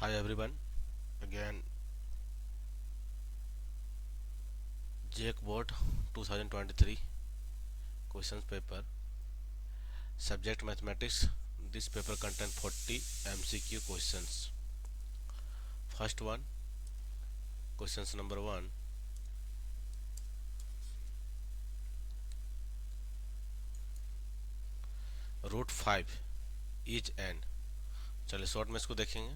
Hi everyone, again JEC Board 2023 questions paper, subject mathematics. This paper contain 40 MCQ questions. First one, questions number 1. Root 5 is an. चलिए short में इसको देखेंगे,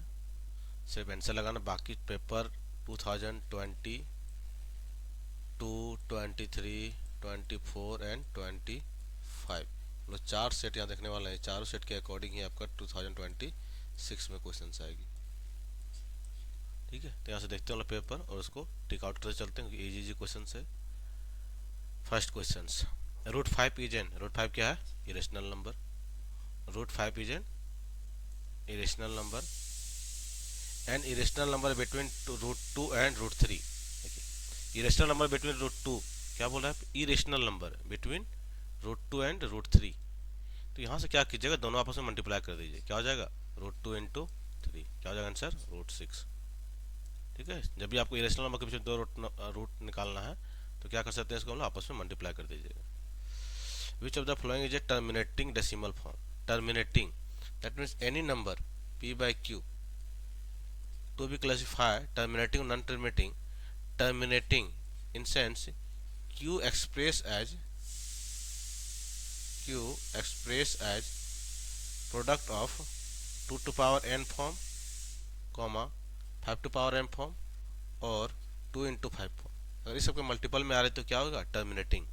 सिर्फ answer लगाना। बाकी paper 2020, 2, 23, 24 and 25 मतलब 4 set यहाँ देखने वाले हैं। चारों सेट के अकॉर्डिंग ही आपका 2026 में क्वेश्चन आएगी। ठीक है, तो यहाँ से देखते हैं पेपर और उसको टिक आउट करते चलते हैं क्योंकि इजी इजी क्वेश्चन है। First question, root 5 is an. Root 5 क्या है? Irrational number. Root 5 is an irrational number and irrational number between root 2 and root 3। देखिए, इरेशनल नंबर बिटवीन रूट 2 क्या बोल रहा है? Irrational number between root 2 and root 3। तो यहाँ से क्या कीजिएगा, दोनों आपस में मल्टीप्लाई कर दीजिए। क्या हो जाएगा? Root 2 into 3। क्या हो जाएगा आंसर? रूट 6। ठीक है, जब भी आपको इरेशनल नंबर के पीछे दो रूट निकालना है तो क्या कर सकते हैं, इसको हम लोग आपस में मल्टीप्लाई कर दीजिएगा। विच of the following is a terminating decimal form? Terminating that means any number p by q to be classified terminating or non-terminating. Terminating in sense q expressed as product of 2 to power n form, comma 5 to power m form और 2 into 5 form. अगर इस सबके multiple में आ रहे तो क्या होगा? Terminating.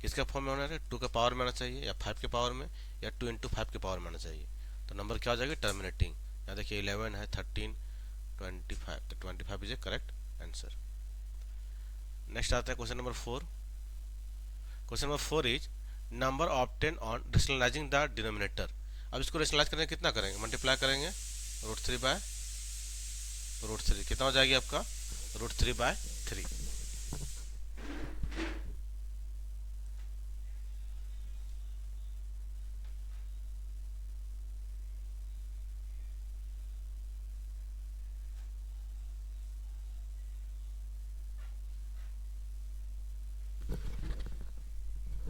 किसका फॉर्म में होना है? 2 के पावर में आना चाहिए या 5 के पावर में या 2 into 5 के पावर में आना चाहिए। तो नंबर क्या हो जाएगा? टर्मिनेटिंग। यहाँ देखिए 11 है, 13, 25, तो 25 is a correct answer. Next आता है question number 4। Question number 4 is number obtain on rationalising the denominator. अब इसको रेशनलाइज करने कितना करेंगे? मल्टीप्लाई करेंगे रूट 3 बाय रूट 3। कितना हो जाएगी आपका? Root 3 by 3।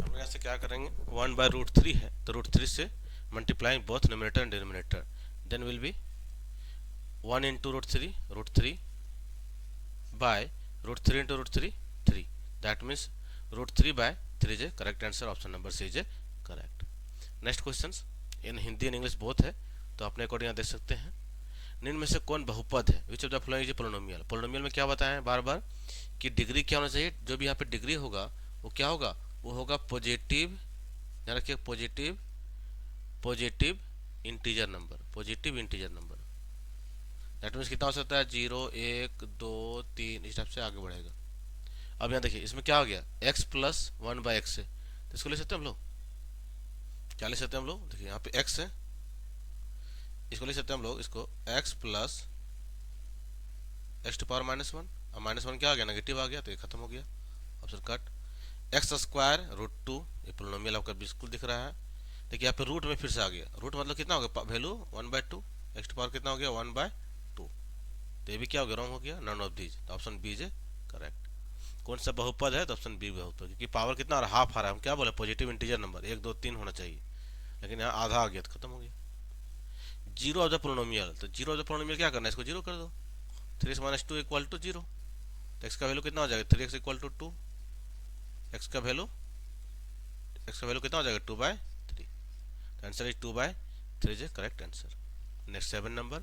हम यहाँ से क्या करेंगे? 1 बाय रूट 3 है तो रूट 3 से multiplying both numerator and denominator, then will be 1 into root 3 by root 3 into root 3 3। That means root 3 by 3 is a correct answer. Option number C is a correct. Next question in Hindi and English both है तो अपने according यहाँ देख सकते हैं। निम्न में से कौन बहुपद है? विच of the following is polynomial. Polynomial में क्या बताएं बार बार कि डिग्री क्या होना चाहिए? जो भी यहाँ पे डिग्री होगा वो क्या होगा? वो होगा पॉजिटिव। ध्यान रखिए, positive positive integer number. Positive integer number that means कितना हो सकता है? 0, 1, 2, 3 इस टाइप से आगे बढ़ेगा। अब यहाँ देखिए इसमें क्या हो गया? x प्लस 1 बाई एक्स है तो इसको ले सकते हैं हम लोग। क्या ले सकते हैं हम लोग? देखिए यहाँ पे x है, इसको ले सकते हैं हम लोग, इसको x plus x to power -1। अब -1 क्या आ गया? नेगेटिव आ गया तो ये खत्म हो गया। Option cut. X square root 2, ये पोलिनोमियल आपका बिल्कुल दिख रहा है। देखिए यहाँ पे रूट में फिर से आ गया। रूट मतलब कितना हो गया? वैल्यू 1/2। एक्स टू पावर कितना हो गया? 1/2। तो ये भी क्या हो गया? रॉन्ग हो गया, नन ऑफ दीज। तो ऑप्शन बी इज करेक्ट। कौन सा बहुपद है? तो ऑप्शन बी बहुपद, क्योंकि पावर कितना आ रहा है? हाफ आ रहा है। हम क्या बोले? पॉजिटिव इंटीजर नंबर 1, 2, 3 होना चाहिए, लेकिन यहाँ आधा आ गया तो खत्म हो गया। जीरो ऑफ द पोलिनोमियल, तो जीरो ऑफ द पोलिनोमियल क्या करना है? इसको जीरो कर दो। 3x - 2 equal to 0। तो एक्स का वैल्यू कितना हो जाएगा? 3x equal to 2। एक्स का वैल्यू कितना हो जाएगा? 2/3। तो answer is 2/3 is a correct answer. Next 7 number,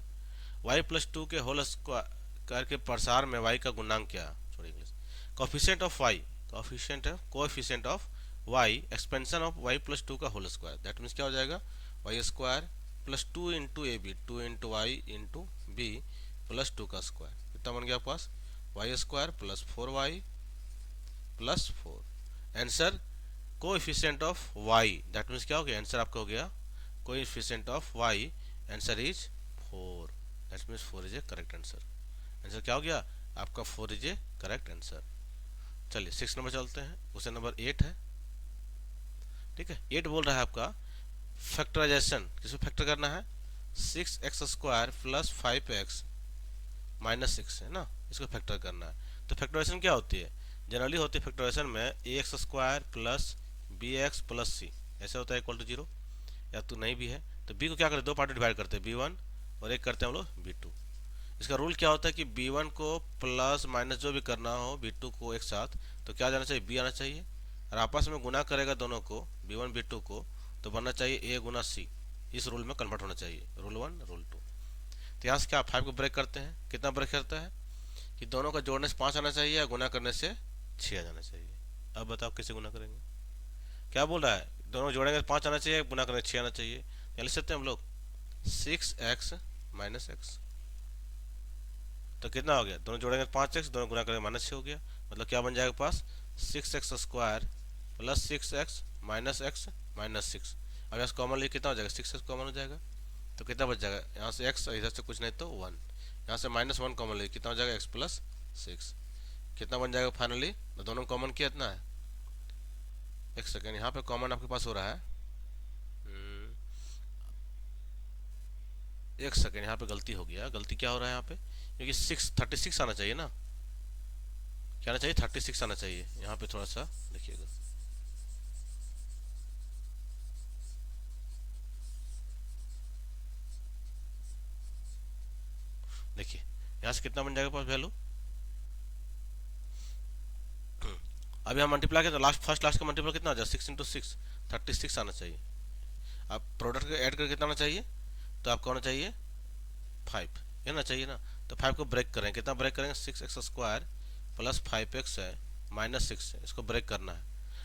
y plus 2 के होल स्क्वायर के प्रसार में y का गुणांक क्या? Sorry English. Coefficient of y, coefficient of y expansion of y plus 2 का होल स्क्वायर। दैट मीन्स क्या हो जाएगा? y square plus 2 into A B, 2 into y into B plus 2 का स्क्वायर। कितना बन गया आपके पास? y square plus 4y plus 4। Answer coefficient of y, that means क्या हो गया? आंसर आपका हो गया coefficient of y। Answer is 4। That means 4 is a correct answer. Answer क्या हो गया आपका? 4 इज ए करेक्ट आंसर। चलिए 6 नंबर चलते हैं। क्वेश्चन नंबर 8 है। ठीक है, 8 बोल रहा है आपका फैक्टराइजेशन। किसको फैक्टर करना है? 6x स्क्वायर प्लस 5x -6 है ना, इसको फैक्टर करना है। तो फैक्टराइजेशन क्या होती है, जनरली होती है फैक्टराइजेशन में ax² प्लस bx प्लस सी, ऐसे होता है इक्वल टू 0, या तो नहीं भी है तो b को क्या करते हैं, दो पार्ट में डिवाइड करते हैं, b1 और एक करते हैं हम लोग b2। इसका रूल क्या होता है कि b1 को प्लस माइनस जो भी करना हो b2 को एक साथ, तो क्या जाना चाहिए, b आना चाहिए, और आपस में गुना करेगा दोनों को, b1 b2 को, तो बनना चाहिए a गुना c। इस रूल में कन्वर्ट होना चाहिए, रूल 1 रूल 2। तो यहाँ से क्या 5 को ब्रेक करते हैं, कितना ब्रेक करता है कि दोनों का जोड़ने से 5 आना चाहिए या गुना करने से 6 आ जाना चाहिए। अब बताओ कैसे गुना करेंगे, क्या बोल रहा है, दोनों जोड़ेंगे तो 5 आना चाहिए, गुना करने से 6 आना चाहिए। या लिख सकते हैं हम लोग 6x माइनस एक्स, तो कितना हो गया, दोनों जोड़ेंगे 5x, दोनों गुना करेंगे -6 हो गया, मतलब क्या बन जाएगा पास 6x² plus 6x minus x minus 6। अब यहाँ से कॉमन लिए कितना हो जाएगा, 6x कॉमन हो जाएगा, तो कितना बच जाएगा, यहाँ से x इधर से कुछ नहीं तो 1, यहाँ से -1 कॉमन लिए कितना हो जाएगा, x प्लस 6, कितना बन जाएगा फाइनली, तो दोनों कॉमन किया इतना है। एक सेकेंड, यहाँ पे कॉमन आपके पास हो रहा है, एक सेकेंड, यहाँ पे गलती हो गया, गलती क्या हो रहा है यहाँ पे, क्योंकि 36 आना चाहिए ना, क्या आना चाहिए, 36 आना चाहिए, यहाँ पे थोड़ा सा देखिएगा, देखिए यहाँ से कितना बन जाएगा पास वैल्यू, अब यहाँ मल्टीप्लाई किया तो लास्ट फर्स्ट लास्ट का मल्टीप्लाई कितना आ जाए, 6 × 6 36 आना चाहिए। अब प्रोडक्ट का ऐड करके कितना आना चाहिए, तो आपको आना चाहिए 5, ये ना चाहिए ना, तो 5 को ब्रेक करें, कितना ब्रेक करेंगे, 6x² प्लस 5x है माइनस 6 है, इसको ब्रेक करना है,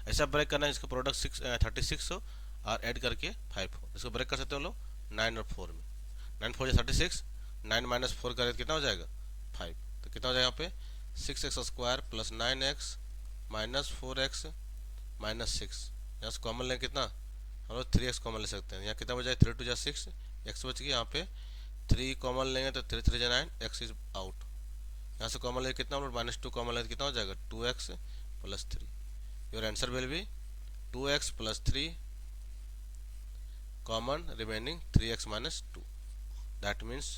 ऐसा ब्रेक करना है इसका प्रोडक्ट 36 हो और ऐड करके 5 हो, इसको ब्रेक कर सकते हो लोग 9 और 4 में, 9 4 36, 9 माइनस 4 करें कितना हो जाएगा 5, तो कितना हो जाएगा यहाँ पे 6x² plus 9x minus 4x minus 6, यहाँ से कॉमन लें कितना, हम लोग 3x कॉमन ले सकते हैं, यहाँ कितना बच जाएगा 3 2 6, x बच गया, यहाँ पे 3 कॉमन लेंगे तो 3 3 9, x इज आउट, यहाँ से कॉमन लेंगे कितना, हम लोग -2 कॉमन लेंगे कितना हो जाएगा 2x plus 3, your answer will be 2x plus 3 common remaining 3x minus 2, that means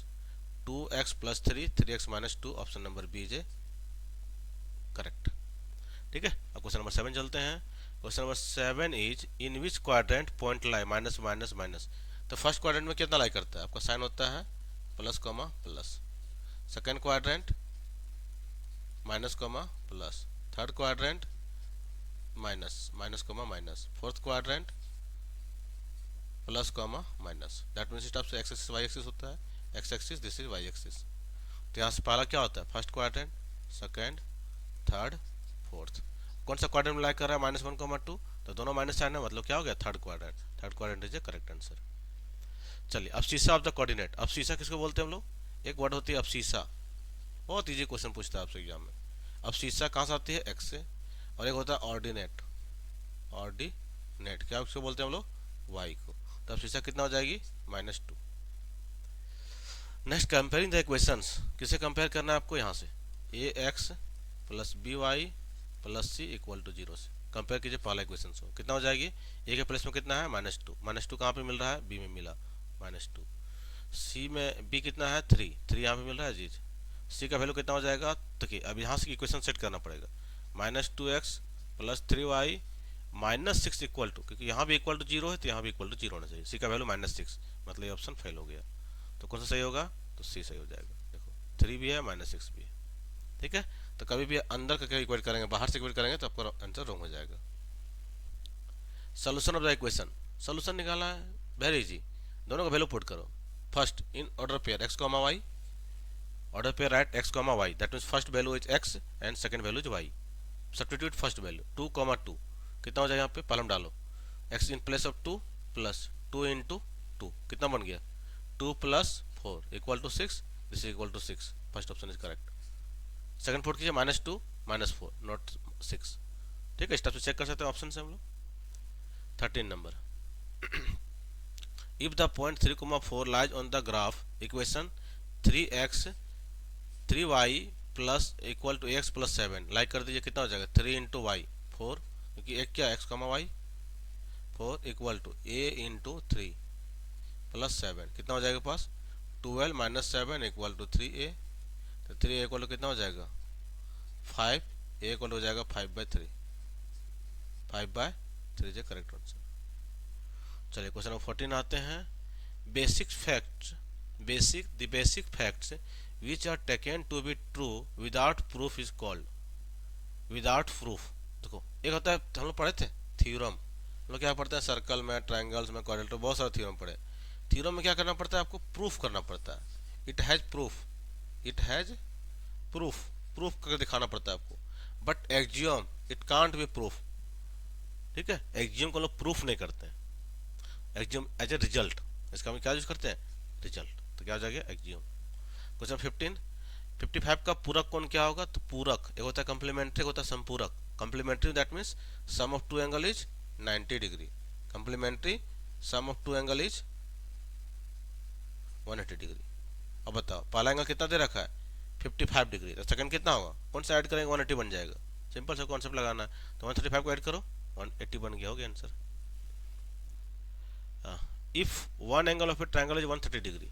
2x plus 3 3x minus 2, option number B is correct. ठीक है, अब क्वेश्चन नंबर 7 चलते हैं। Question number 7 is in which quadrant point lie minus minus minus, तो first quadrant में कितना lie करता है, आपका साइन होता है plus comma plus, second quadrant minus comma plus, third quadrant minus minus comma minus, fourth quadrant plus comma minus, that means इस type से एक्स एक्सिस वाई एक्सिस होता है, x axis this is y axis. तो यहाँ से पहला क्या होता है, first quadrant, second, third, fourth, कौन सा क्वाड्रेंट में लाई कर रहा है -1, 2, तो दोनों माइनस साइन है, मतलब क्या हो गया third quadrant, third quadrant is a correct answer. चलिए अब शीशा ऑफ द कोऑर्डिनेट, अब शीशा किसको बोलते हैं हम लोग, एक वर्ड होती है अब शीशा, बहुत इजी क्वेश्चन पूछता है आपसे एग्जाम में। अब शीशा कहाँ से आती है, एक्स से, और एक होता है ऑर्डिनेट, ऑर्डिनेट क्या उसको बोलते हैं हम लोग, वाई को, तो अब शीशा कितना हो जाएगी -2। नेक्स्ट कंपेयरिंग द इक्वेशंस, किसे कंपेयर करना है आपको, यहाँ से ax plus by plus C equal to 0 से कंपेयर कीजिए पहला इक्वेशन को, कितना हो जाएगी, ए के प्लेस में कितना है -2, -2 कहाँ पे मिल रहा है, बी में मिला -2, सी में बी कितना है 3 यहाँ पे मिल रहा है जी, सी का वैल्यू कितना हो जाएगा, तो कि अब यहाँ से इक्वेशन सेट करना पड़ेगा, -2x plus 3y minus 6 equal to, क्योंकि यहाँ भी इक्वल टू 0 है तो यहाँ भी इक्वल टू 0 होना चाहिए, सी का वैल्यू -6, मतलब ये ऑप्शन फेल हो गया, तो कौन सा सही होगा, तो सी सही हो जाएगा, देखो 3 भी है -6 भी है। ठीक है, तो कभी भी अंदर का इक्वेट करेंगे बाहर से इक्वेट करेंगे तो आपका आंसर रॉन्ग हो जाएगा। Solution of the equation, solution निकालना है वेरी इजी, दोनों का वैल्यू पुट करो, first in order pair x, y, order pair right x, y, that means first value is x and second value is y, substitute first value 2, 2 कितना हो जाएगा, यहाँ पे कॉलम डालो, x in place of 2 plus 2 into 2 कितना बन गया 2 plus 4 equal to 6, this is equal to 6, first option is correct. Second put कीजिए -2 -4 नॉट 6, ठीक है, इस टाइप से चेक कर सकते हैं ऑप्शन से हम लोग। 13 नंबर, if the point 3, 4 lies on the graph equation 3x 3y plus equal to x plus 7, like कर दीजिए कितना हो जाएगा 3 इंटू वाई 4, क्योंकि एक क्या x, y 4 equal to a into 3 plus 7 कितना हो जाएगा पास 12 -7 इक्वल टू 3a, तो 3 इक्वल टू कितना हो जाएगा 5, ए इक्वल हो जाएगा 5/3, 5/3 इज करेक्ट आंसर। चलिए क्वेश्चन नंबर 14 आते हैं। Basic facts, the basic facts which are taken to be true without proof is called, without proof. देखो एक होता है, हम लोग पढ़े थे थ्योरम, हम लोग क्या पढ़ते हैं सर्कल में, ट्रायंगल्स में, क्वाड्रेटर, बहुत सारे थ्योरम पढ़े। थ्योरम में क्या करना पड़ता है आपको, प्रूफ करना पड़ता है। It has proof, it has proof, proof करके दिखाना पड़ता है आपको। But axiom it can't be proof, ठीक है, एक्जियम को लोग प्रूफ नहीं करते हैं, एक्जियम एज ए रिजल्ट, इसका हम क्या यूज करते हैं, रिजल्ट। तो क्या हो जाएगा एक्जियम। क्वेश्चन 15, 55 का पूरक कौन क्या होगा, तो पूरक एक होता है कम्प्लीमेंट्री, एक होता है संपूरक। Complementary that means sum of two angle is 90 degree, complementary sum of two angle is 180 degree. अब बताओ पहला एंगल कितना दे रखा है 55 डिग्री, तो सेकंड कितना होगा, कौन सा ऐड करेंगे 180 बन जाएगा, सिंपल सा कॉन्सेप्ट लगाना है। तो 135 को ऐड करो 180 बन गया, हो गया आंसर। If one angle of a triangle is 130 degree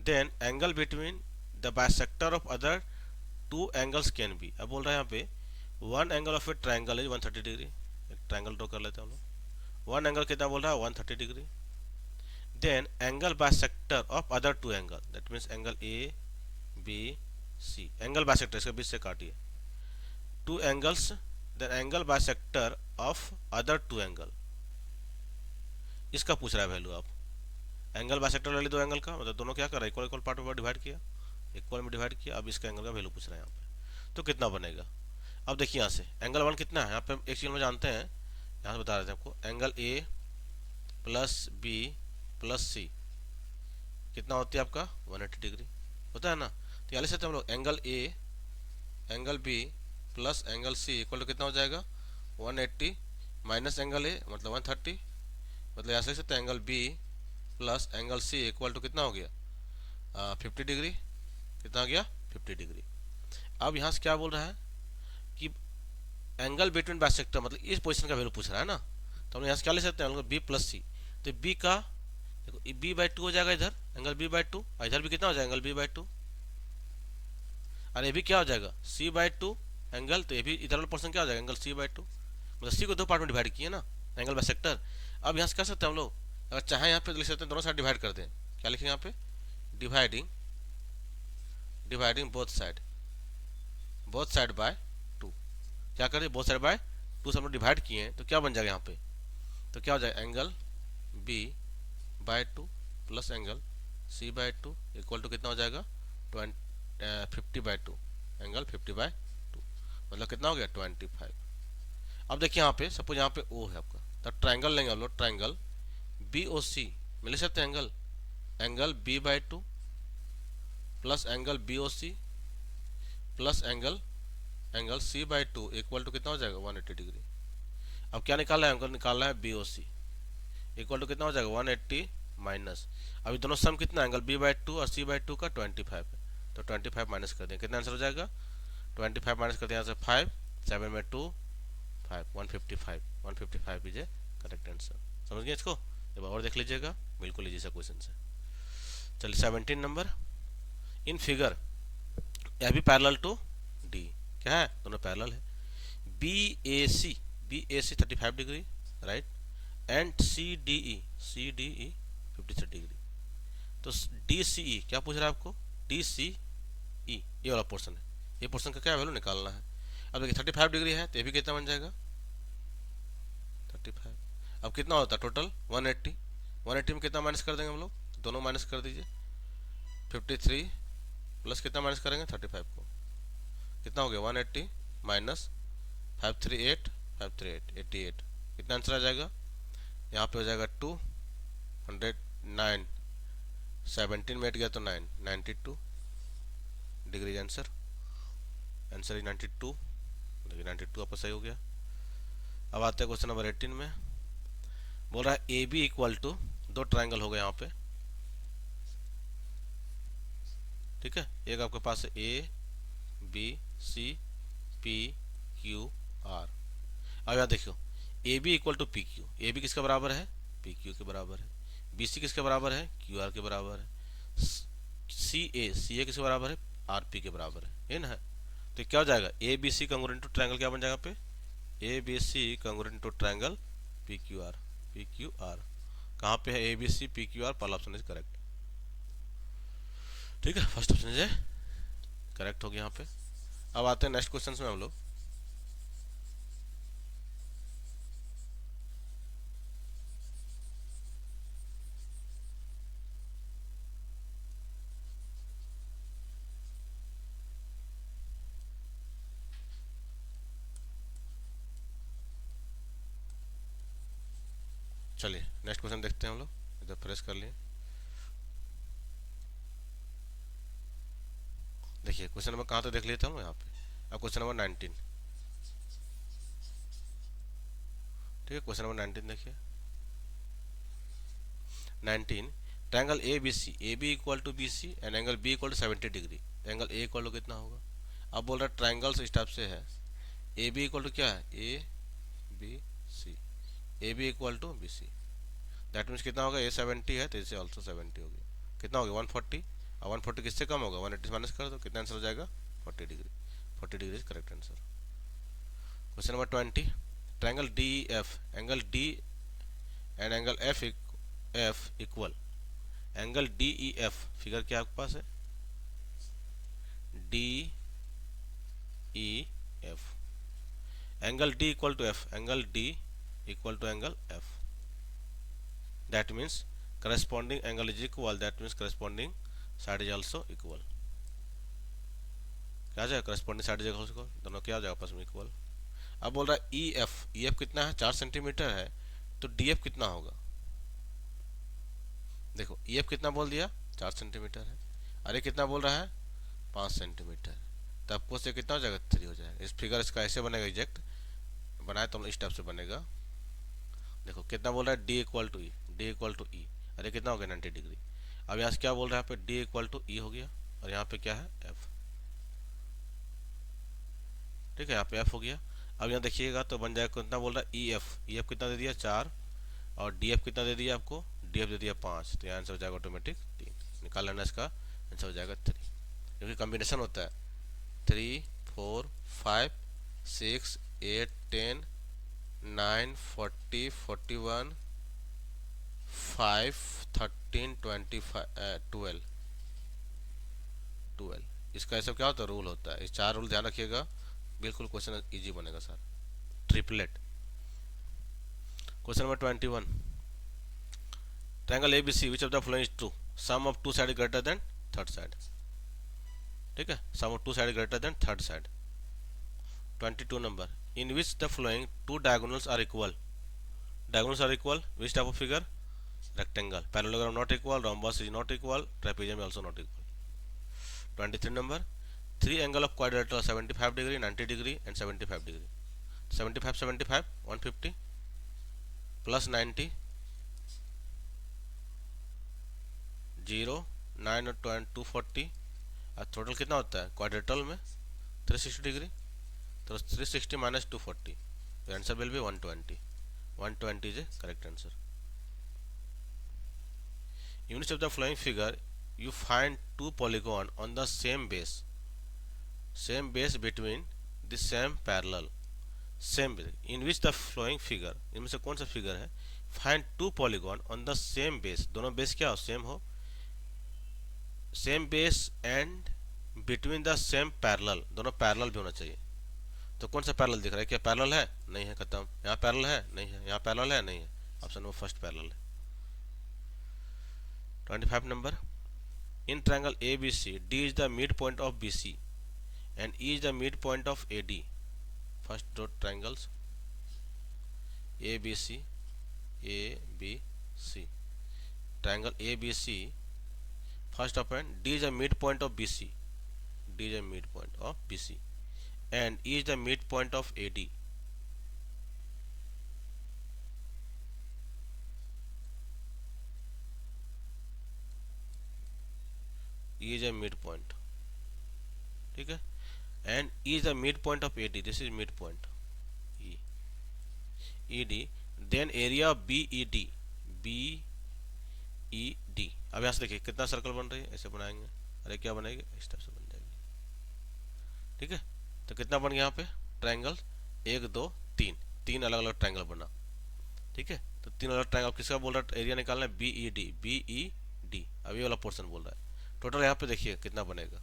then angle between the bisector of other two angles can be. अब बोल रहा है यहाँ पे one angle of a triangle is 130 degree, एक ट्रायंगल ड्रॉ कर लेते हैं हम लोग। वन एंगल कितना बोल रहा है 130 degree, then angle bisector of other two angle that means angle A B C, angle bisector इसके बीच से काटिए, two angles, then angle bisector of other two angle, इसका पूछ रहा है वैल्यू। आप एंगल बाइसेक्टर वाले दो एंगल का, मतलब दोनों क्या कर रहा है, इक्वल इक्वल पार्ट में डिवाइड किया, इक्वल में डिवाइड किया, अब इसका एंगल का वैल्यू पूछ रहा है यहाँ पे, तो कितना बनेगा। अब देखिए यहाँ से एंगल वन कितना है, यहाँ पे एक चीज में जानते हैं, यहाँ से बता रहे थे आपको, angle A plus B plus C कितना होती है आपका 180 डिग्री होता है ना। तो यहाँ से हम लोग angle A angle B plus angle C equal to कितना हो जाएगा 180 माइनस एंगल ए मतलब 130, मतलब यहाँ से सकते हैं angle B plus angle C equal to कितना हो गया 50 डिग्री, कितना हो गया 50 डिग्री। अब यहाँ से क्या बोल रहा है कि एंगल बिटवीन बाइसेक्टर, मतलब इस पोजीशन का वैल्यू पूछ रहा है ना, तो हम यहाँ से क्या ले सकते हैं बी प्लस सी, तो बी का देखो b/2 हो जाएगा इधर एंगल b/2, और इधर भी कितना हो जाएगा एंगल b/2, और ये भी क्या हो जाएगा c/2 एंगल, तो ये भी इधर वाला पोर्शन क्या हो जाएगा एंगल c/2, मतलब c को दो पार्ट में डिवाइड किए ना एंगल बाइसेक्टर। अब यहाँ से कर सकते हैं हम लोग, अगर चाहे यहाँ पे लिख सकते हैं दोनों साइड डिवाइड कर दें, क्या लिखेंगे यहाँ पे dividing, dividing both side by 2, क्या करें बोथ साइड बाय 2 से हम लोग डिवाइड किए हैं, तो क्या बन जाएगा यहाँ पे, तो क्या हो जाएगा angle b/2 plus angle c/2 equal to कितना हो जाएगा 50/2, एंगल 50/2 मतलब कितना हो गया 25। अब देखिए यहाँ पे सपोज यहाँ पे O है आपका, तो ट्रायंगल लेंगे हम लोग, ट्रायंगल BOC में ले सकते हैं angle b/2 plus angle BOC plus angle c/2 equal to कितना हो जाएगा 180 डिग्री। अब क्या निकालना है, एंगल निकालना है BOC इक्वल टू कितना हो जाएगा 180 माइनस, अभी दोनों सम कितना एंगल b/2 और c/2 का 25 है, तो 25 माइनस कर दें, कितना आंसर हो जाएगा 25 माइनस कर दें यहाँ से 5, 7 में 2 5, 155 इज ए करेक्ट आंसर। समझ गए इसको, एक बार और देख लीजिएगा, बिल्कुल इजी सा क्वेश्चन है। चलिए 17 नंबर, इन फिगर यह भी पैरेलल टू डी, क्या है दोनों पैरेलल है, BAC 35 degree right, and CDE 53 degree, तो DCE क्या पूछ रहा है आपको DCE ये वाला पोर्शन है, ये पोर्शन का क्या वैल्यू निकालना है। अब देखिए 35 डिग्री है, तो ये भी कितना बन जाएगा 35, अब कितना होता है टोटल 180 में कितना माइनस कर देंगे हम लोग, दोनों माइनस कर दीजिए, 53 प्लस कितना माइनस करेंगे 35 को, कितना हो गया 180 माइनस 538 88, कितना आंसर आ जाएगा, यहाँ पे हो जाएगा 209, 17 में 8 गया तो 9, 92 डिग्री आंसर, आंसर 92, देखिए 92 आपका सही हो गया। अब आते हैं क्वेश्चन नंबर 18 में, बोल रहा है AB इक्वल टू, दो ट्रायंगल हो गए यहाँ पे, ठीक है, एक आपके पास है ABCPQR। अब यहाँ देखियो AB equal to PQ, AB किसके बराबर है PQ के बराबर है, BC किसके बराबर है QR के बराबर है, CA किसके बराबर है आर पी के बराबर है, ये ना है। तो क्या हो जाएगा, A B C congruent to triangle क्या बन जाएगा पे, A B C congruent to triangle P Q R. P Q R कहाँ पे है, A B C P Q R, पहला ऑप्शन इज करेक्ट। ठीक है, फर्स्ट ऑप्शन इज करेक्ट हो गया यहाँ पे। अब आते हैं नेक्स्ट क्वेश्चन में हम लोग। चलिए नेक्स्ट क्वेश्चन देखते हैं हम लोग, इधर प्रेस कर लिए। देखिए क्वेश्चन नंबर कहाँ तक देख लिए थे हम यहाँ पे। अब क्वेश्चन नंबर 19, ठीक है, क्वेश्चन नंबर 19 देखिए। 19, triangle A B C, A B equal to B C and angle B equal to 70 degree. Angle A equal to कितना होगा। अब बोल रहा है ट्रायंगल्स इस टाइप से है, ए बी इक्वल टू क्या है, A B C, A B equal to B C, that means कितना होगा, ए 70 है तो इसे ऑल्सो 70 हो गया, कितना हो गया 140। और 140 किससे कम होगा, 180 माइनस कर दो, कितना आंसर हो जाएगा 40 degree. 40 degree is correct answer. Question number 20, triangle D F, angle D and angle F equal, angle D E F, figure क्या आपके पास है, D E F, angle D equal to F, angle D equal to angle F, that means corresponding angle is equal, that means corresponding side is also equal। क्या जाएगा, corresponding side is equal, दोनों क्या हो जाएगा आपस में equal. अब बोल रहा है ई एफ कितना है, 4 सेंटीमीटर है, तो डी एफ कितना होगा। देखो ई एफ कितना बोल दिया, 4 सेंटीमीटर है, अरे कितना बोल रहा है 5 सेंटीमीटर, तो आपको से कितना हो जाएगा 3 हो जाएगा। इस फिगर इसका ऐसे बनेगा, एग्जैक्ट बनाए तो हम इस टाइप से बनेगा। देखो कितना बोल रहा है, D equal to E, D equal to E, अरे कितना हो गया 90 डिग्री। अब यहाँ से क्या बोल रहा है, यहाँ पे डी इक्वल टू ई हो गया, और यहाँ पे क्या है एफ, ठीक है, यहाँ पे एफ हो गया। अब यहाँ देखिएगा तो बन जाएगा, कितना बोल रहा है ई एफ कितना दे दिया 4, और डी एफ कितना दे दिया आपको, डी एफ दे दिया 5, तो यहाँ आंसर हो जाएगा ऑटोमेटिक 3, निकाल लेना इसका आंसर हो जाएगा 3, क्योंकि कॉम्बिनेशन होता है 3 4 5 6 8 10 9 40 41 5 13 25 12। इसका ऐसा क्या होता है, रूल होता है, इस 4 रूल ध्यान रखिएगा, बिल्कुल क्वेश्चन इजी बनेगा sir. Triplet. Question number 21, triangle ABC which of the following is true, sum of two side greater than third side, ठीक है, sum of two side greater than third side. 22 number, in which the following two diagonals are equal, diagonals are equal, which type of figure, rectangle, parallelogram not equal, rhombus is not equal, trapezium is also not equal। 23 number, three angle of quadrilateral 75 degree, 90 degree and 75 degree, 75 75 150 plus 90 0 9 और 240, और total कितना होता है quadrilateral में 360 degree, तो 360 minus 240, the answer will be 120। 120 is a correct answer। Units of the following figure, you find two polygon on the same base between the same parallel, same base, in which the following figure, इनमें से कौन सा figure है, find two polygon on the same base, दोनों base क्या हो, same हो, same base and between the same parallel, दोनों पैरेलल भी होना चाहिए। तो कौन सा पैरेलल दिख रहा है, क्या पैरेलल है, नहीं है, खत्म। यहाँ पैरेलल है, नहीं है, यहाँ पैरेलल है, नहीं है, ऑप्शन नंबर फर्स्ट पैरेलल है। 25 number, in triangle A B C, D is the midpoint of B C and E is the midpoint of A D. First दो triangles A B C, triangle A B C, first of point D is the midpoint of B C, D is the midpoint of B C and E is the midpoint of AD। E is a midpoint, ठीक है, and E is the midpoint of AD, this is midpoint E, ED, then area of BED, BED। अब यहाँ से देखिए कितना circle बन रही है, ऐसे बनाएंगे, अरे क्या बनेगी, इस टाइप से बन जाएगी, ठीक है। तो कितना बन गया यहाँ पे ट्रायंगल, 1 2 3, तीन अलग अलग ट्रायंगल बना। ठीक है, तो तीन अलग ट्रायंगल किसका बोल रहा है, एरिया निकालना है, B E D, B E D. अब ये वाला पोर्शन बोल रहा है। टोटल यहाँ पे देखिए कितना बनेगा,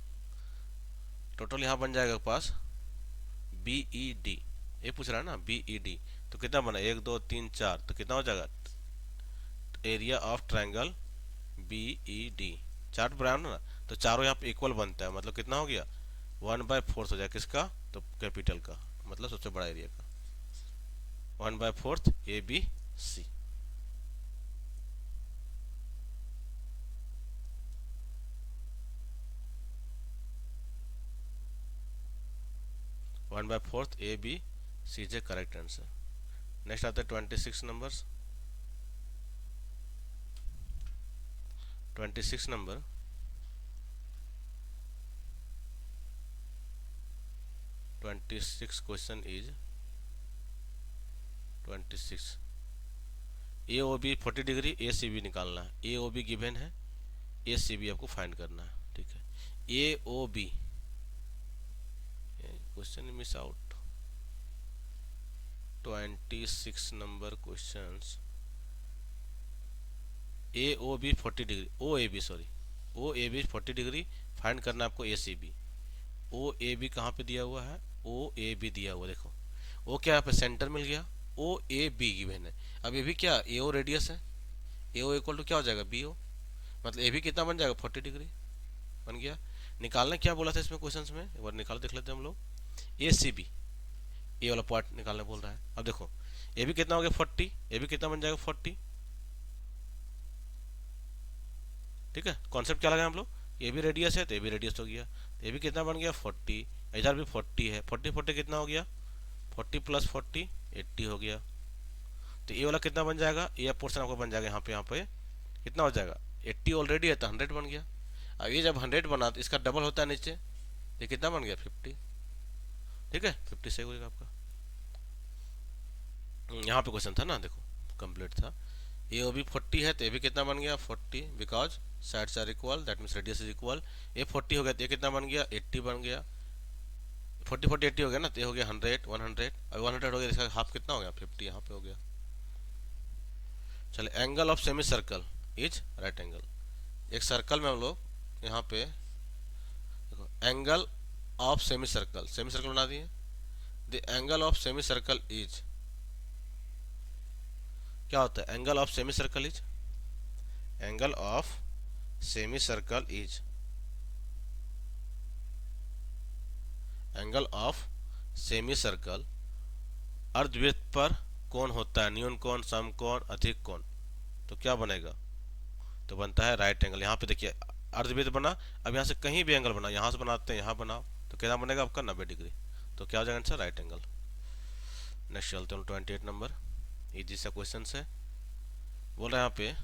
टोटल यहाँ बन जाएगा पास बी ई डी, ये पूछ रहा है ना बी ई डी। तो कितना बना 1 2 3 4, तो कितना हो जाएगा area of triangle B E D. Chart बनाया ना, तो चारों यहाँ पे इक्वल बनता है, मतलब कितना हो गया 1/4 हो जाएगा किसका, तो कैपिटल का, मतलब सबसे बड़ा एरिया का 1/4 A B C. One by fourth A B C is a correct answer. Next आते हैं 26 number. 26 number, 26 question is 26। A O B 40 degree, A C B निकालना है। ए ओ बी गिवन है, ए सी बी आपको find करना है। ठीक है, A O B question miss out. 26 number questions, A O B 40 degree, O A B sorry, O A B 40 degree find करना है आपको ए C B. O A B कहाँ पे दिया हुआ है, ओ ए बी दिया हुआ, देखो ओ क्या यहाँ पे सेंटर मिल गया, ओ ए बी गिवन है। अब ये भी क्या ए ओ रेडियस है, ए ओ इक्वल टू क्या हो जाएगा बी ओ, मतलब ए भी कितना बन जाएगा 40 डिग्री बन गया। निकालना क्या बोला था इसमें क्वेश्चंस में, एक बार निकाल देख लेते हैं हम लोग। ए सी बी, ए वाला पार्ट निकालने बोल रहा है। अब देखो ए भी कितना हो गया 40, ए भी कितना बन जाएगा 40। ठीक है, कॉन्सेप्ट क्या लगा हम लोग, ये भी रेडियस है तो ये भी रेडियस हो गया, तो ये भी कितना बन गया 40, इधर भी 40 है, 40 40 कितना हो गया 40 + 40 80 हो गया। तो ये वाला कितना बन जाएगा, ये पोर्शन आपको बन जाएगा यहाँ पे कितना हो जाएगा 80 ऑलरेडी है तो 100 बन गया। अब ये जब 100 बना तो इसका डबल होता है नीचे, ये कितना बन गया 50। ठीक है, 50 सही होगा आपका। यहाँ पे क्वेश्चन था ना, देखो कंप्लीट था। ए ओ बी 40 है तो ये भी कितना बन गया 40, because sides are equal, that means radius is equal. ये 40 हो गया तो ये कितना बन गया 80 बन गया, 40 40 80 हो गया ना, तो ये हो गया 100 100। अब 100 हो गया, इसका हाफ कितना हो गया 50, यहाँ पे हो गया। चले, angle of semicircle is right angle. एक सर्कल में हम लोग यहाँ पे देखो angle of semicircle, semicircle बना दिए। The angle of semicircle is, क्या होता है angle of semicircle is, angle of semicircle is, angle of semicircle अर्धवृत्त पर कोण होता है, न्यून कोण, सम कोण, अधिक कोण। तो क्या बनेगा, तो बनता है राइट एंगल। यहाँ पे देखिए अर्धवृत्त बना, अब यहाँ से कहीं भी एंगल बना, यहाँ से बनाते हैं यहाँ बनाओ, तो कितना बनेगा आपका 90 डिग्री। तो क्या हो जाएगा आंसर राइट एंगल। नेक्स्ट चलते हैं 28 नंबर, इजी सा क्वेश्चन है। बोल रहा है यहाँ पे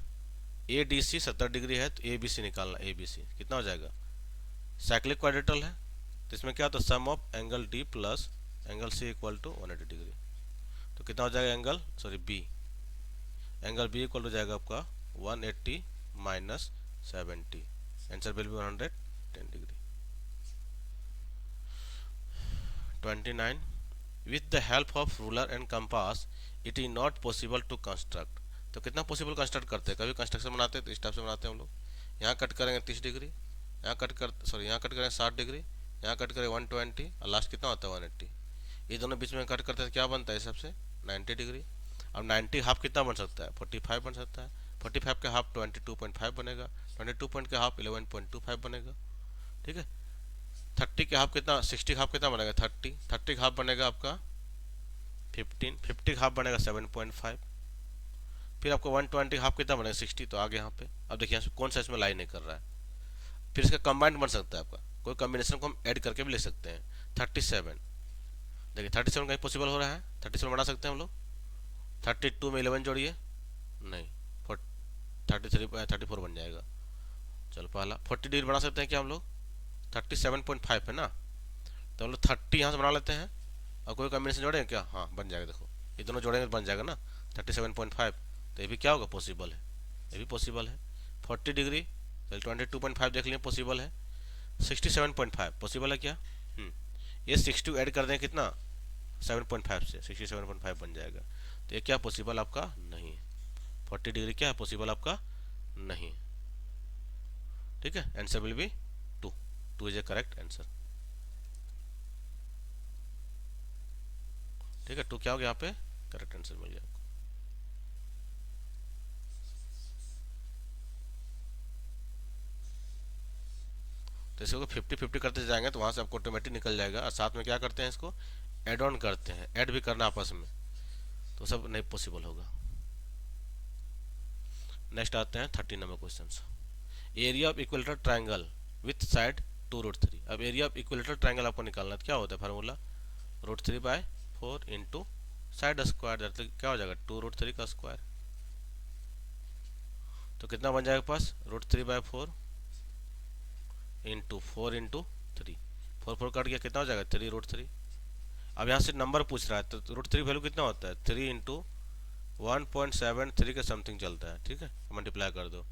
ए डी सी 70 डिग्री है तो ए बी सी निकालना। ए बी सी कितना हो जाएगा, साइक्लिक क्वाड्रेटल है तो इसमें क्या होता है sum of angle D plus angle C equal to 180 degree. तो कितना हो जाएगा angle sorry B, angle B equal हो जाएगा आपका 180 minus 70, answer will be 110 degree. 29 with the help of ruler and compass it is not possible to construct. तो कितना possible construct करते हैं, कभी कंस्ट्रक्शन बनाते हैं तो इस टाइप से बनाते हैं हम लोग। यहाँ कट करेंगे 30 डिग्री, यहाँ कट करेंगे 60 डिग्री, यहाँ कट करेंगे 120 और लास्ट कितना होता है 180। ये दोनों बीच में कट करते हैं तो क्या बनता है सबसे 90 डिग्री। अब 90 हाफ कितना बन सकता है 45 बन सकता है, 45 का हाफ 22.5 बनेगा, 22 पॉइंट का हाफ 11.25 बनेगा। ठीक है, 30 के हाफ कितना 60 का हाफ कितना बनेगा 30, 30 का हाफ बनेगा आपका 15, 50 का हाफ बनेगा 7.5, फिर आपको 120 हाफ कितना बनेगा 60। तो आगे यहाँ पे अब देखिए कौन सा इसमें लाइन नहीं कर रहा है, फिर इसका कंबाइंड बन सकता है आपका, कोई कॉम्बिनेशन को हम ऐड करके भी ले सकते हैं। 37 देखिए 37 कहीं पॉसिबल हो रहा है, 37 बना सकते हैं हम लोग। 32 में 11 जोड़िए, नहीं 34 बन जाएगा। चलो पहला 40 डिग्री बना सकते हैं क्या हम लोग, 37.5 है ना, तो हम लोग 30 यहाँ से बना लेते हैं और कोई कॉम्बिनेशन जोड़ेंगे क्या, हाँ बन जाएगा। देखो ये दोनों जोड़ेंगे तो बन जाएगा ना 37.5, तो ये भी क्या होगा पॉसिबल है, ये भी पॉसिबल है। 40 डिग्री चलो 22.5 देख लिए पॉसिबल है। 67.5 पॉसिबल है क्या, ये 62 ऐड कर दें कितना 7.5 से 67.5 बन जाएगा। तो ये क्या पॉसिबल आपका नहीं है। 40 डिग्री क्या है पॉसिबल आपका नहीं। ठीक है, answer will B 2। 2 is a correct answer. ठीक है, 2 क्या हो गया यहाँ पे करेक्ट आंसर मिल गया आपको। तो इसको 50-50 करते जाएंगे तो वहां से आपको ऑटोमेटिक निकल जाएगा। और साथ में क्या करते हैं इसको एड ऑन करते हैं, ऐड भी करना आपस में, तो सब नहीं पॉसिबल होगा। नेक्स्ट आते हैं 30 number question. Area of equilateral triangle with side 2√3। अब एरिया ऑफ इक्विलेटरल ट्रायंगल आपको निकालना है। क्या होता है फार्मूला √3/4 इंटू साइड स्क्वायर, क्या हो जाएगा 2√3 का स्क्वायर। तो कितना बन जाएगा पास √3/4 इंटू 4 इंटू 3। 4 कट गया, कितना हो जाएगा 3√3। अब यहाँ से नंबर पूछ रहा है तो √3 वैल्यू कितना होता है 3 इंटू 1.73 के समथिंग चलता है। ठीक है, मल्टीप्लाई कर दो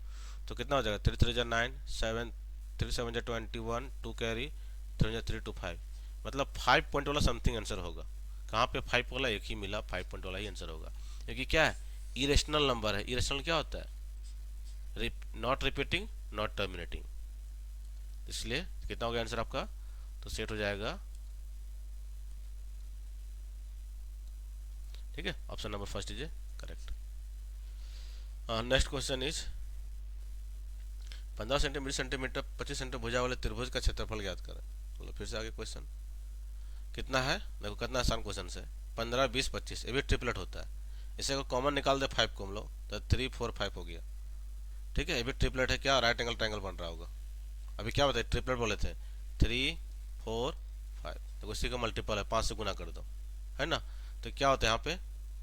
तो कितना हो जाएगा 3 3 9 7 3 7 21 2 कैरी 3 3 2 5, मतलब 5 पॉइंट वाला समथिंग आंसर होगा। कहाँ पे 5 वाला एक ही मिला, 5 पॉइंट वाला ही आंसर होगा, क्योंकि क्या है इरेशनल नंबर है। इरेशनल क्या होता है नॉट रिपीटिंग नॉट टर्मिनेटिंग, इसलिए कितना हो गया आंसर आपका, तो सेट हो जाएगा। ठीक है, option number first is correct. Next question is 15 centimetre 25 centimetre भुजा वाले त्रिभुज का क्षेत्रफल ज्ञात करें। बोलो फिर से आगे क्वेश्चन कितना है, देखो कितना आसान क्वेश्चन है। 15 20 25 ये भी ट्रिपलेट होता है। इसे को कॉमन निकाल दे 5 को हम लोग तो 3 4 5 हो गया। ठीक है, ये भी ट्रिपलेट है, क्या राइट एंगल ट्रायंगल बन रहा होगा। अभी क्या बताए ट्रिपलेट बोले थे 3 4 5, तो इसी का मल्टीपल है 5 से गुना कर दो, है ना। तो क्या होता है यहाँ पे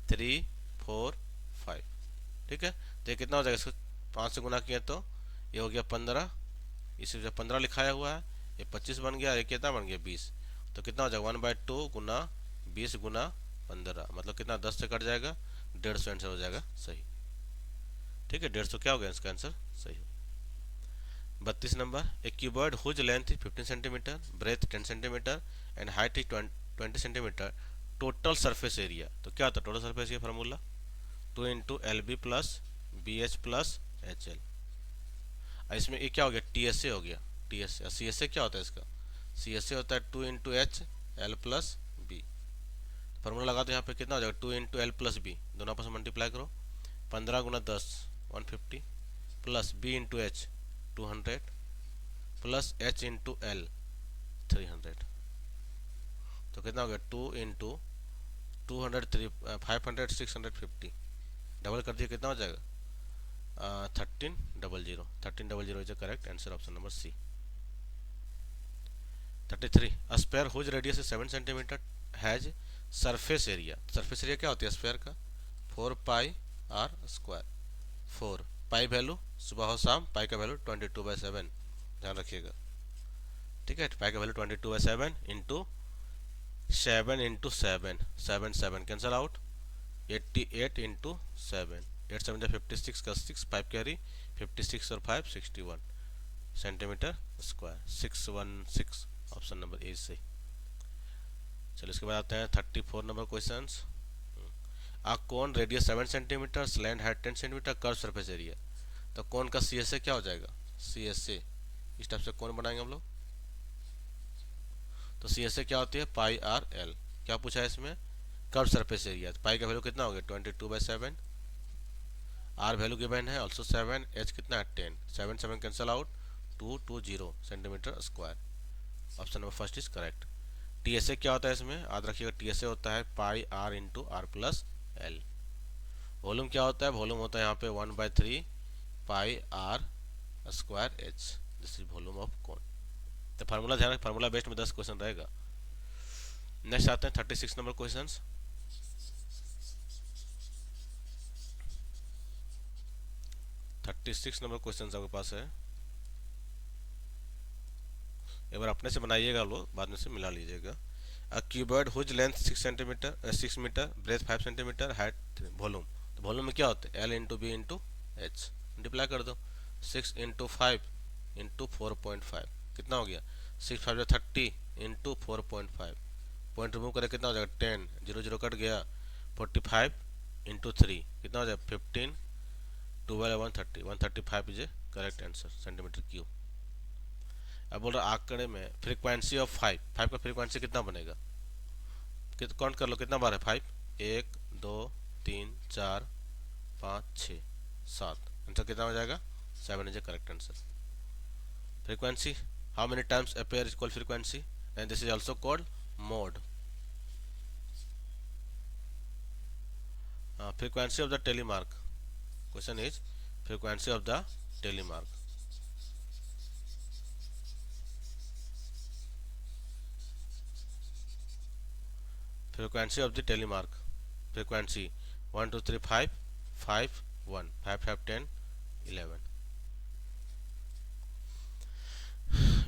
3 4 5। ठीक है, तो ये कितना हो जाएगा, इसको 5 से गुना किया तो ये हो गया 15, इसे 15 लिखाया हुआ है, ये 25 बन गया, ये कितना बन गया 20। तो कितना हो जाएगा 1/2 गुना 20 गुना 15, मतलब कितना 10 से कट जाएगा 150 आंसर हो जाएगा सही। ठीक है, 150 क्या हो गया इसका आंसर सही हो। 32 number a cuboid whose length is 15 centimetre, breadth 10 centimetre and height is 20 centimetre, total surface area. तो क्या होता है total surface area formula 2 into LB plus BH plus HL। इसमें ये क्या हो गया TSA हो गया, TSA। CSA क्या होता है इसका, CSA होता है 2 into H L plus B। Formula लगा तो यहाँ पे कितना हो जाएगा 2 इंटू L प्लस B, दोनों आपस में मल्टीप्लाई करो, 15 गुना 10 150 plus B into H 200 plus H into L 300। तो कितना हो गया 2 इंटू 200 500 650, डबल कर दिया कितना हो जाएगा 1300। 1300 is the correct answer, option number C. 33 a sphere whose radius is 7 centimetre has surface area. Surface area क्या होती है स्फीयर का 4 pi are square. 4 pi value सुबह हो शाम, पाई का वैल्यू 22/7 ध्यान रखिएगा। ठीक है, पाई का value 22/7 into 7 into 7 7 7 cancel out 88 into 7 8 7 56 का 6 5 कैरी 56 और 5 61 centimetre square 616, option number A सही। चलो इसके बाद आते हैं 34 नंबर क्वेश्चन। आ cone radius 7 centimetre, slant height 10 centimetre, curve surface area. तो कोन का CSA क्या हो जाएगा CSA, इस टाइप से कोन बनाएंगे हम लोग। तो CSA क्या होती है पाई आर एल। क्या पूछा है इसमें कर्व सरफेस एरिया, तो पाई का वैल्यू कितना हो गया 22/7, आर वैल्यू गिवन है ऑल्सो 7, एच कितना है 10, 7 7 cancel out 220 centimetre square, option number first is correct. TSA क्या होता है इसमें याद रखिएगा, TSA होता है pi r into r plus l. Volume क्या होता है, वॉल्यूम होता है यहाँ पे 1/3 pi are square h, this is volume of cone. तो फार्मूला ध्यान रखें, फार्मूला बेस्ड में 10 क्वेश्चन रहेगा। नेक्स्ट आते हैं 36 नंबर क्वेश्चन। 36 नंबर क्वेश्चन आपके पास है, एक बार अपने से बनाइएगा लोग, बाद में से मिला लीजिएगा। A cuboid whose length 6 centimetre 6 metre, breadth 5 centimetre, height volume. तो वॉल्यूम में क्या होता है L into B into H, multiply कर दो 6 इंटू 5 इंटू 4.5 कितना हो गया 6 5 30 इंटू 4.5 पॉइंट रिमूव करें कितना हो जाएगा 10, 0 0 कट गया, 45 इंटू 3 कितना हो जाएगा 15, 12 130, 135 is a correct answer centimetre cube. अब बोल रहा आंकड़े में फ्रीक्वेंसी ऑफ 5 का फ्रीक्वेंसी कितना बनेगा, काउंट कर लो कितना बार है 5, 1 2 3 4 5 6 7, आंसर कितना हो जाएगा 7 is a correct answer. Frequency, how many times a pair is called frequency, and this is also called mode. Frequency of the telemark. Question is frequency of the telemark. Frequency of the telemark. Frequency 1 2 3 5 5 1 5 5 10 11.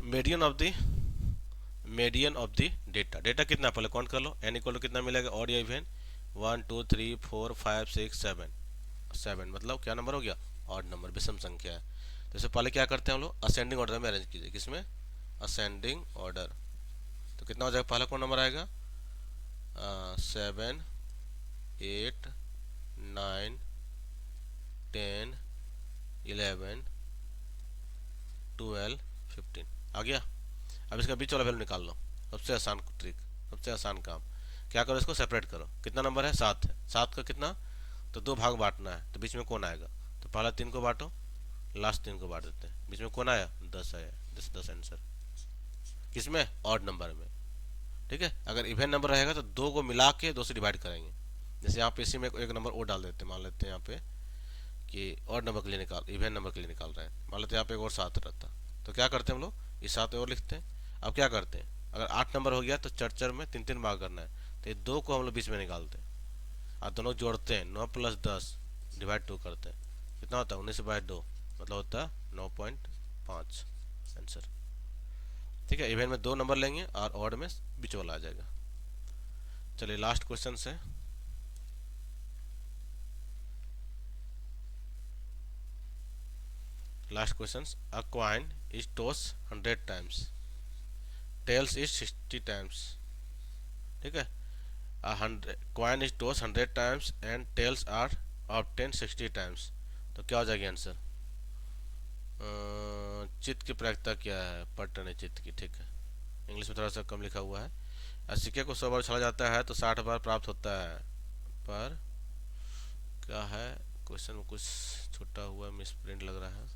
Median of the data कितना पहले count कर लो, N equal to कितना मिलेगा odd या even 1 2 3 4 5 6 7, 7 मतलब क्या number हो गया ऑड नंबर, विषम संख्या है। तो इससे पहले क्या करते हैं हम लोग असेंडिंग ऑर्डर में अरेंज कीजिए, किसमें असेंडिंग ऑर्डर। तो कितना हो जाएगा पहला कौन नंबर आएगा 7 8 9 10 11 12 15 आ गया। अब इसका बीच वाला वैल्यू निकाल लो, सबसे आसान ट्रिक, सबसे आसान काम। क्या करो इसको सेपरेट करो, कितना नंबर है 7 है, 7 का कितना तो 2 भाग बांटना है, तो बीच में कौन आएगा, तो पहला 3 को बांटो, लास्ट 3 को बांट देते हैं, बीच में कौन आया 10 आया, 10 आंसर किसमें ऑड नंबर में। ठीक है, अगर इवन नंबर रहेगा तो 2 को मिला के 2 से डिवाइड करेंगे। जैसे यहाँ पे इसी में एक नंबर और डाल देते हैं, मान लेते हैं यहाँ पे कि ऑड नंबर के लिए निकाल, इवन नंबर के लिए निकाल रहे हैं, मान लेते हैं यहाँ पे एक और 7 रहता, तो क्या करते हैं हम लोग इस 7 और लिखते हैं। अब क्या करते हैं अगर 8 नंबर हो गया तो चर में 3 भाग करना है, तो ये 2 को हम लोग बीच में निकालते हैं और दोनों जोड़ते हैं, 9 + 10 डिवाइड 2 करते हैं, कितना होता है 19/2 मतलब होता है 9.5 आंसर। ठीक है, इवन में 2 नंबर लेंगे और ऑड में बीच वाला आ जाएगा। चलिए लास्ट क्वेश्चन से, last question, a coin is toss 100 times, tails is 60 times। ठीक है, coin is toss 100 times and tails are obtain 60 times, तो क्या हो जाएगी आंसर। चित्त की प्रायिकता क्या है, पट्टन चित्त की। ठीक है, इंग्लिश में थोड़ा सा कम लिखा हुआ है। सिक्के को 100 बार उछाला जाता है तो 60 बार प्राप्त होता है, पर क्या है क्वेश्चन में कुछ छूटा हुआ मिस प्रिंट लग रहा है।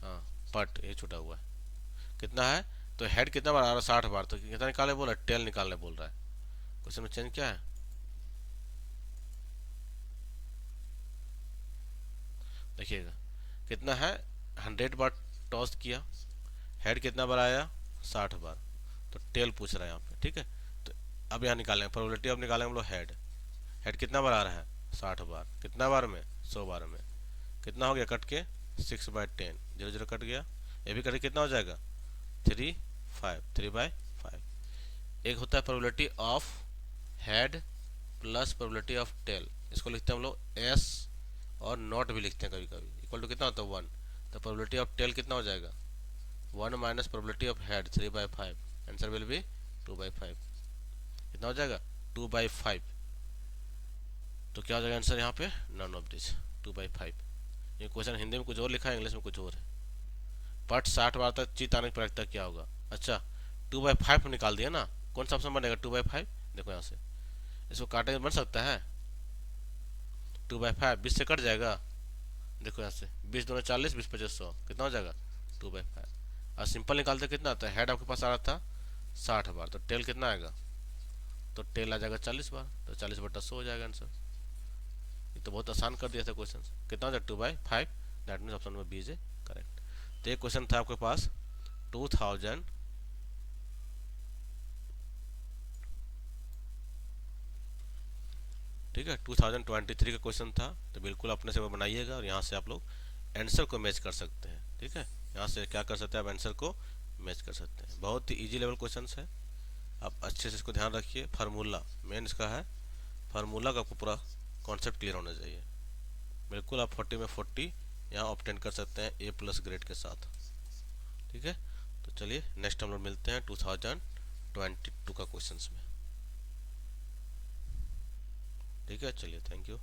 हाँ पट ये छूटा हुआ है, कितना है तो हेड कितना बार आ रहा है 60 बार, तो कितना निकालने बोल रहा है टेल निकालने बोल रहा है। क्वेश्चन में चेंज क्या है, देखिएगा कितना है 100 बार टॉस किया, हेड कितना बार आया 60 बार, तो टेल पूछ रहा है यहाँ पे। ठीक है, तो अब यहाँ निकालेंगे प्रोबेबिलिटी, अब निकालेंगे हम लोग हेड, हेड कितना बार आ रहा है 60 बार, कितना बार में 100 बार में, कितना हो गया कट के 6/10, 0 0 कट गया, ये भी कट के कितना हो जाएगा 3 5, 3/5। एक होता है probability of head plus probability of tail, इसको लिखते हैं हम लोग एस और नॉट भी लिखते हैं कभी कभी, इक्वल टू कितना होता है 1, तो प्रोबेबिलिटी ऑफ टेल कितना हो जाएगा 1 minus probability of head 3/5, answer will B 2/5, कितना हो जाएगा 2/5। तो क्या हो जाएगा आंसर यहाँ पे नन ऑफ दिस 2/5। ये क्वेश्चन हिंदी में कुछ और लिखा है, इंग्लिश में कुछ और है। पट 60 बार तक चित आने की प्रायिकता क्या होगा, अच्छा 2/5 निकाल दिया ना, कौन सा ऑप्शन बनेगा 2/5, देखो यहाँ से इसको काटे बन सकता है 2/5, 20 से कट जाएगा, देखो यहाँ से 20 दूना 40, 20 25 100, कितना हो जाएगा 2/5। और सिंपल निकालते कितना आता है, हेड आपके पास आ रहा था 60 बार, तो टेल कितना आएगा, तो टेल आ जाएगा 40 बार, तो 40/100 हो जाएगा आंसर। ये तो बहुत आसान कर दिया था क्वेश्चन, कितना हो जाएगा 2/5, that means option number B is correct. तो ये क्वेश्चन था आपके पास 2000 ठीक है 2023 का क्वेश्चन था, तो बिल्कुल अपने से वो बनाइएगा और यहाँ से आप लोग आंसर को मैच कर सकते हैं। ठीक है, यहाँ से क्या कर सकते हैं आप आंसर को मैच कर सकते हैं, बहुत ही इजी लेवल क्वेश्चन है, आप अच्छे से इसको ध्यान रखिए। फार्मूला मेन इसका है, फार्मूला का आपको पूरा कॉन्सेप्ट क्लियर होना चाहिए, बिल्कुल आप 40 में 40 यहाँ ऑब्टेन कर सकते हैं A+ ग्रेड के साथ। ठीक है, तो चलिए नेक्स्ट हम लोग मिलते हैं 2024 22 का क्वेश्चंस में। ठीक है, चलिए, थैंक यू।